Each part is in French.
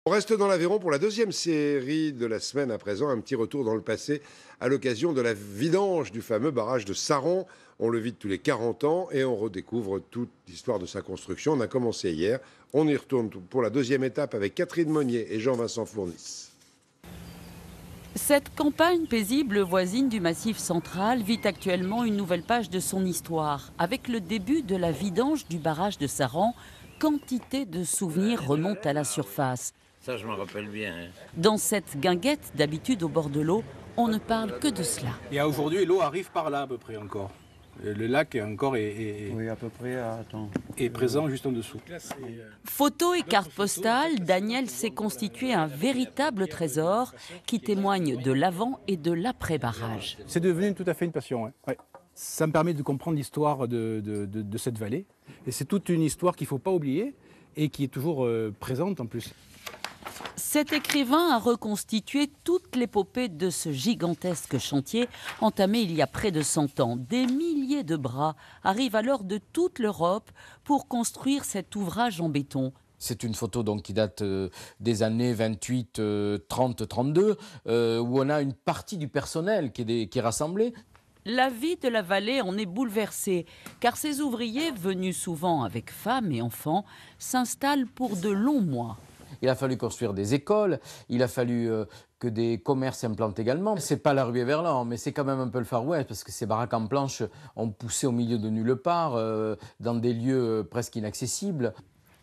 On reste dans l'Aveyron pour la deuxième série de la semaine à présent, un petit retour dans le passé à l'occasion de la vidange du fameux barrage de Saron. On le vide tous les 40 ans et on redécouvre toute l'histoire de sa construction. On a commencé hier, on y retourne pour la deuxième étape avec Catherine Monnier et Jean-Vincent Fournis. Cette campagne paisible voisine du Massif central vit actuellement une nouvelle page de son histoire. Avec le début de la vidange du barrage de Saron, quantité de souvenirs remontent à la surface. Ça, je m'en rappelle bien. Hein. Dans cette guinguette, d'habitude au bord de l'eau, on ne parle que de cela. Et aujourd'hui, l'eau arrive par là à peu près encore. Le lac est encore oui, à peu près, est présent juste en dessous. Photos et cartes postales, Daniel s'est constitué un véritable trésor qui témoigne de l'avant et de l'après-barrage. C'est devenu tout à fait une passion. Hein. Ouais. Ça me permet de comprendre l'histoire de cette vallée. Et c'est toute une histoire qu'il ne faut pas oublier et qui est toujours présente en plus. Cet écrivain a reconstitué toute l'épopée de ce gigantesque chantier entamé il y a près de 100 ans. Des milliers de bras arrivent alors de toute l'Europe pour construire cet ouvrage en béton. C'est une photo donc, qui date des années 28, 30, 32, où on a une partie du personnel qui est rassemblée. La vie de la vallée en est bouleversée, car ces ouvriers, venus souvent avec femmes et enfants, s'installent pour de longs mois. Il a fallu construire des écoles, il a fallu que des commerces s'implantent également. C'est pas la ruée vers l'or, mais c'est quand même un peu le Far West, parce que ces baraques en planche ont poussé au milieu de nulle part, dans des lieux presque inaccessibles.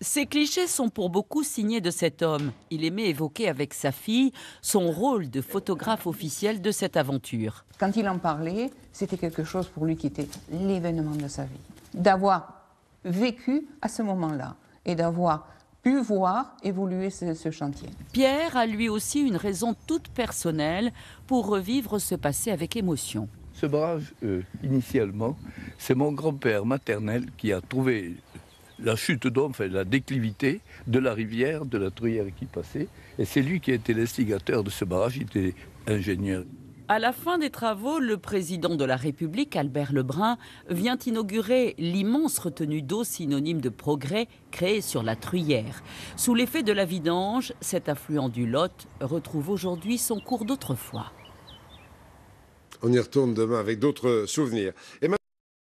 Ces clichés sont pour beaucoup signés de cet homme. Il aimait évoquer avec sa fille son rôle de photographe officiel de cette aventure. Quand il en parlait, c'était quelque chose pour lui qui était l'événement de sa vie. D'avoir vécu à ce moment-là et d'avoir pu voir évoluer ce chantier. Pierre a lui aussi une raison toute personnelle pour revivre ce passé avec émotion. Ce barrage, initialement, c'est mon grand-père maternel qui a trouvé la chute d'eau, enfin la déclivité de la rivière, de la Truyère qui passait. Et c'est lui qui a été l'instigateur de ce barrage, il était ingénieur. À la fin des travaux, le président de la République, Albert Lebrun, vient inaugurer l'immense retenue d'eau synonyme de progrès créée sur la Truyère. Sous l'effet de la vidange, cet affluent du Lot retrouve aujourd'hui son cours d'autrefois. On y retourne demain avec d'autres souvenirs. Et